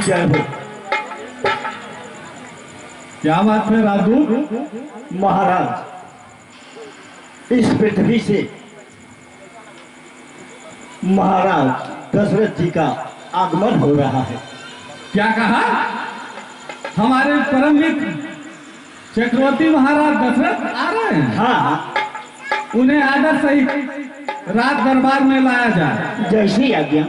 जय हो। क्या बात है राजदूत? महाराज, इस पृथ्वी से महाराज दशरथ जी का आगमन हो रहा है। क्या कहा? हमारे परम मित्र चक्रवर्ती महाराज दशरथ आ रहे हैं? हाँ, उन्हें आदर सहित राज दरबार में लाया जाए। जैसी आज्ञा।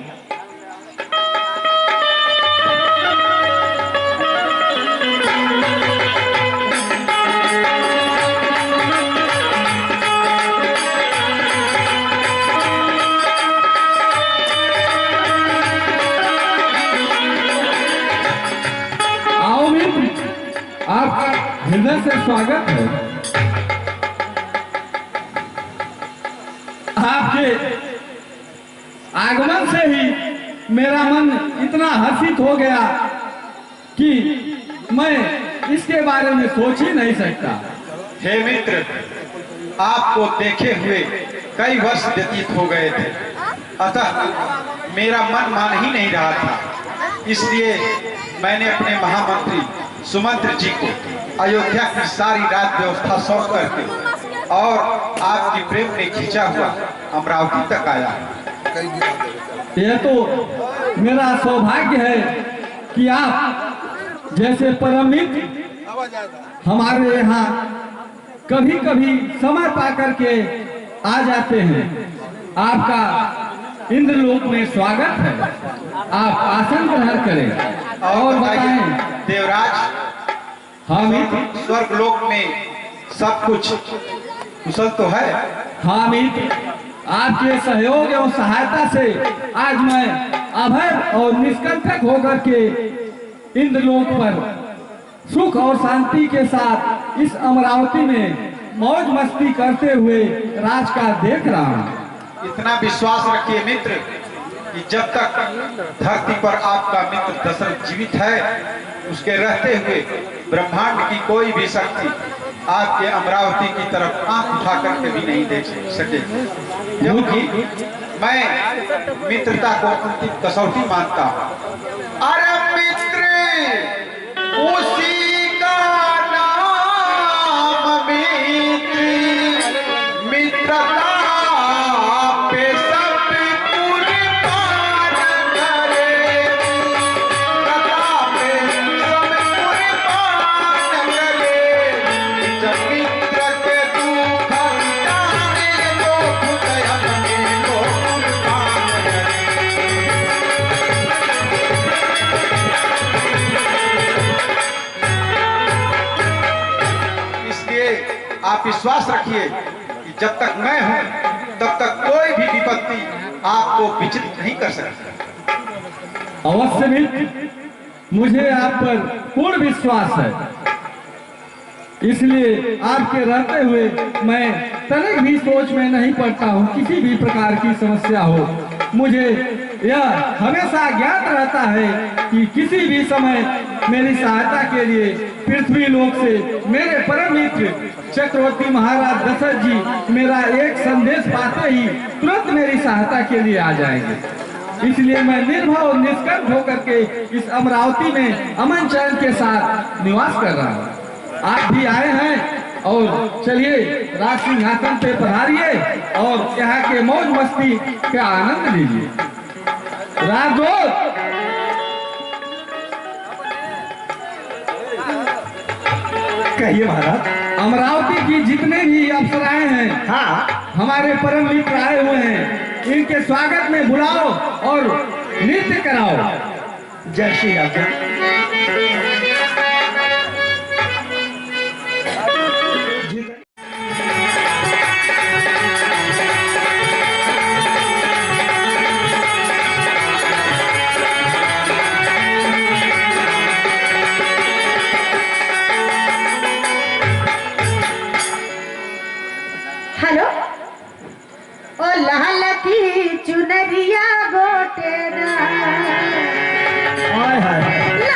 आपका हृदय से स्वागत है। आपके आगमन से ही मेरा मन इतना हर्षित हो गया कि मैं इसके बारे में सोच ही नहीं सकता। हे मित्र, आपको देखे हुए कई वर्ष व्यतीत हो गए थे, अतः मेरा मन मान ही नहीं रहा था। इसलिए मैंने अपने महामंत्री सुमंत्र जी को अयोध्या की सारी राज व्यवस्था सौंप करके और आपकी प्रेम ने खींचा हुआ अमरावती तक आया। यह तो मेरा सौभाग्य है कि आप जैसे परम मित्र हमारे यहाँ कभी कभी समय पा करके आ जाते हैं। आपका इंद्रलोक में स्वागत है। आप आसन ग्रहण करें और बताएं। देवराज, हाँ मित्र, स्वर्गलोक में सब कुछ कुशल तो है? हाँ मित्र, आपके सहयोग और सहायता से आज मैं अभय और निष्कंटक होकर के इंद्रलोक पर सुख और शांति के साथ इस अमरावती में मौज मस्ती करते हुए राजकाज देख रहा हूँ। इतना विश्वास रखिए मित्र कि जब तक धरती पर आपका मित्र दशरथ जीवित है, उसके रहते हुए ब्रह्मांड की कोई भी शक्ति आपके अमरावती की तरफ आंख उठा करके भी नहीं देख सके, क्योंकि मैं मित्रता को अंतिम कसौटी मानता हूँ। अरे मित्र, उसी का नाम मित्र, मित्रता आप विश्वास रखिए कि जब तक मैं हूं तब तक कोई भी विपत्ति आपको विचलित नहीं कर सकती। अवश्य मित्र, मुझे आप पर पूर्ण विश्वास है। इसलिए आपके रहते हुए मैं तनिक भी सोच में नहीं पड़ता हूँ। किसी भी प्रकार की समस्या हो, मुझे यह हमेशा ज्ञात रहता है कि किसी भी समय मेरी सहायता के लिए पृथ्वी लोक से मेरे परम मित्र चक्रवर्ती महाराज दशरथ जी मेरा एक संदेश पाते ही तुरंत मेरी सहायता के लिए आ जाएंगे। इसलिए मैं निर्भय और निष्कंठ होकर के इस अमरावती में अमन चैन के साथ निवास कर रहा हूँ। आप भी आए हैं और चलिए राज सिंहासन पे पधारिए और यहाँ के मौज मस्ती का आनंद लीजिए। राजदूत, कहिए महाराज। अमरावती की जितने भी अप्सराएं हैं, हाँ, हमारे परम मित्र आए हुए हैं, इनके स्वागत में बुलाओ और नृत्य कराओ। जय श्री राम। हेलो, ओ लाल की चुनरिया गोटेरा, हाय हाय।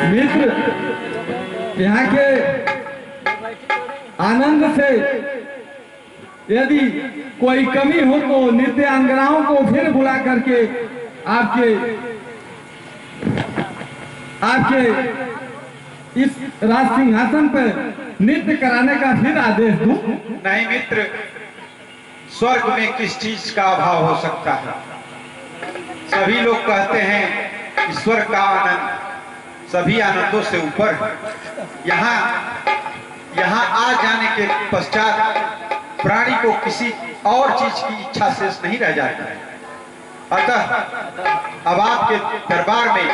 मित्र, यहाँ के आनंद से यदि कोई कमी हो तो नृत्यांगनाओं को फिर बुला करके आपके इस राज सिंहासन पर नृत्य कराने का फिर आदेश दूं। नहीं मित्र, स्वर्ग में किस चीज का अभाव हो सकता है? सभी लोग कहते हैं कि स्वर्ग का आनंद सभी आनंदों से ऊपर है। यहाँ आ जाने के पश्चात प्राणी को किसी और चीज की इच्छा शेष नहीं रह जाती है। अतः अब आपके दरबार में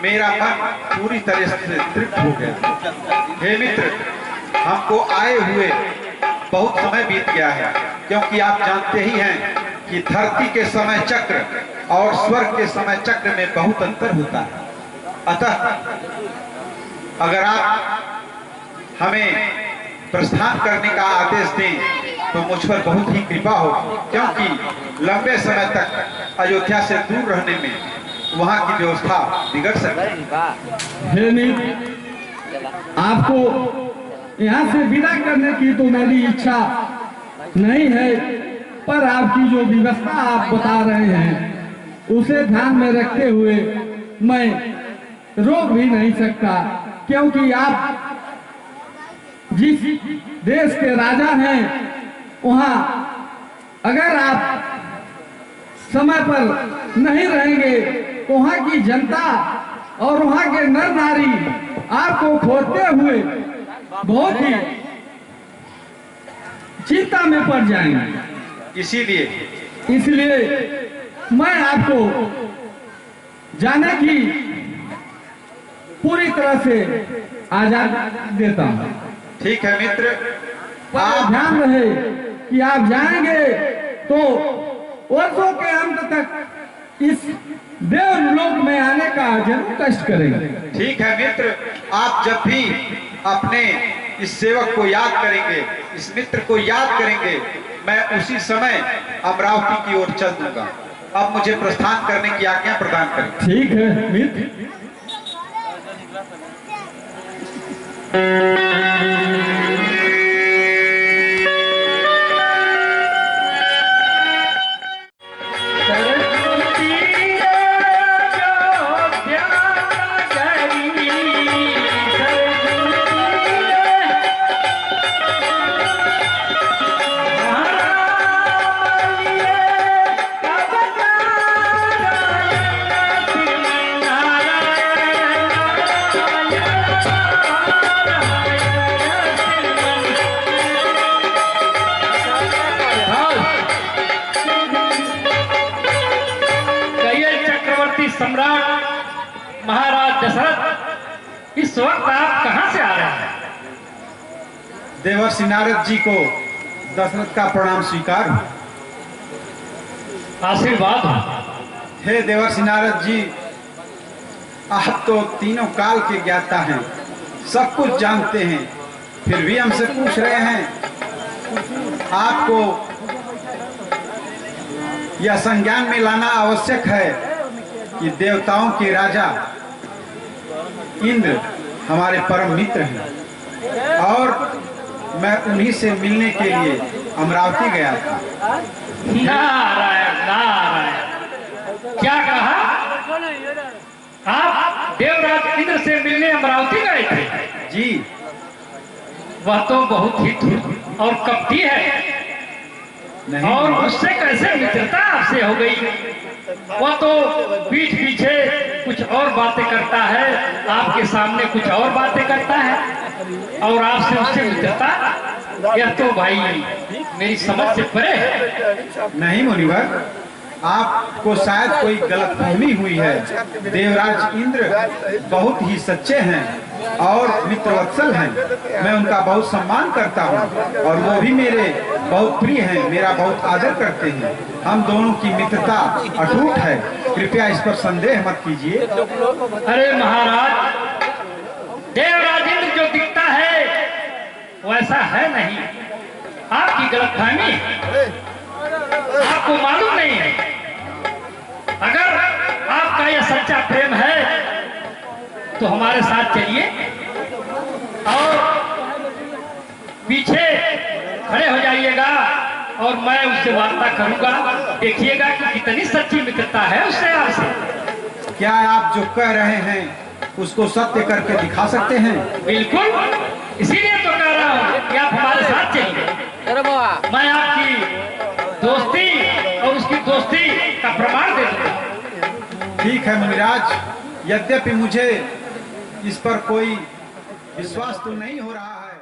मेरा मन पूरी तरह से तृप्त हो गया। हे मित्र, हमको आए हुए बहुत समय बीत गया है, क्योंकि आप जानते ही हैं कि धरती के समय चक्र और स्वर्ग के समय चक्र में बहुत अंतर होता है। अतः अगर आप हमें प्रस्थान करने का आदेश दें तो मुझ पर बहुत ही कृपा हो, क्योंकि लंबे समय तक अयोध्या से दूर रहने में वहां की व्यवस्था बिगड़ सकती है। आपको यहाँ से विदा करने की तो मेरी इच्छा नहीं है, पर आपकी जो व्यवस्था आप बता रहे हैं उसे ध्यान में रखते हुए मैं रोक भी नहीं सकता, क्योंकि आप जिस देश के राजा हैं वहां अगर आप समय पर नहीं रहेंगे तो वहां की जनता और वहां के नर नारी आपको खोजते हुए बहुत ही चिंता में पड़ जाएंगे। इसलिए मैं आपको जाने की पूरी तरह से आजादी देता हूँ। ठीक है मित्र, आप ध्यान रहे कि आप जाएंगे तो वर्षों के अंत तक इस देवलोक में आने का जरूर कष्ट करेंगे। ठीक है मित्र, आप जब भी अपने इस सेवक को याद करेंगे, इस मित्र को याद करेंगे, मैं उसी समय अमरावती की ओर चल दूंगा। अब मुझे प्रस्थान करने की आज्ञा प्रदान करें। ठीक है मित्र। सम्राट महाराज दशरथ, इस वक्त आप कहां से आ रहे हैं? देवर्षि नारद जी को दशरथ का प्रणाम स्वीकार हो। आशीर्वाद हो। हे देवर्षि नारद जी, आप तो तीनों काल के ज्ञाता हैं, सब कुछ जानते हैं, फिर भी हमसे पूछ रहे हैं। आपको यह संज्ञान में लाना आवश्यक है कि देवताओं के राजा इंद्र हमारे परम मित्र हैं, और मैं उन्हीं से मिलने के लिए अमरावती गया था। नारायण नारायण, क्या कहा? आप देवराज इंद्र से मिलने अमरावती गए थे? जी। वह तो बहुत ही धूर्त और कपटी है, और उससे कैसे मित्रता आपसे हो गई? वह तो पीठ पीछे कुछ और बातें करता है, आपके सामने कुछ और बातें करता है, और आपसे उससे मित्रता? यह तो भाई मेरी समझ से परे है। नहीं मुनिवर, आपको शायद कोई गलतफहमी हुई है। देवराज इंद्र बहुत ही सच्चे हैं और मित्रवत्सल हैं। मैं उनका बहुत सम्मान करता हूँ, और वो भी मेरे बहुत प्रिय हैं, मेरा बहुत आदर करते हैं। हम दोनों की मित्रता अटूट है, कृपया इस पर संदेह मत कीजिए। अरे महाराज, देवराज इंद्र जो दिखता है वैसा है नहीं, आपकी गलतफहमी, आपको मालूम नहीं है। अगर आपका यह सच्चा प्रेम है तो हमारे साथ चलिए और पीछे खड़े हो जाइएगा और मैं उससे वार्ता करूंगा। देखिएगा कि कितनी सच्ची मित्रता है उससे आपसे। क्या आप जो कह रहे हैं उसको सत्य करके दिखा सकते हैं? बिल्कुल, इसीलिए तो कह रहा हूँ कि आप हमारे साथ चलिए। मैं आपकी दोस्ती और उसकी दोस्ती का प्रमाण दे दूंगा। ठीक है मुनिराज, यद्यपि मुझे इस पर कोई विश्वास तो नहीं हो रहा है,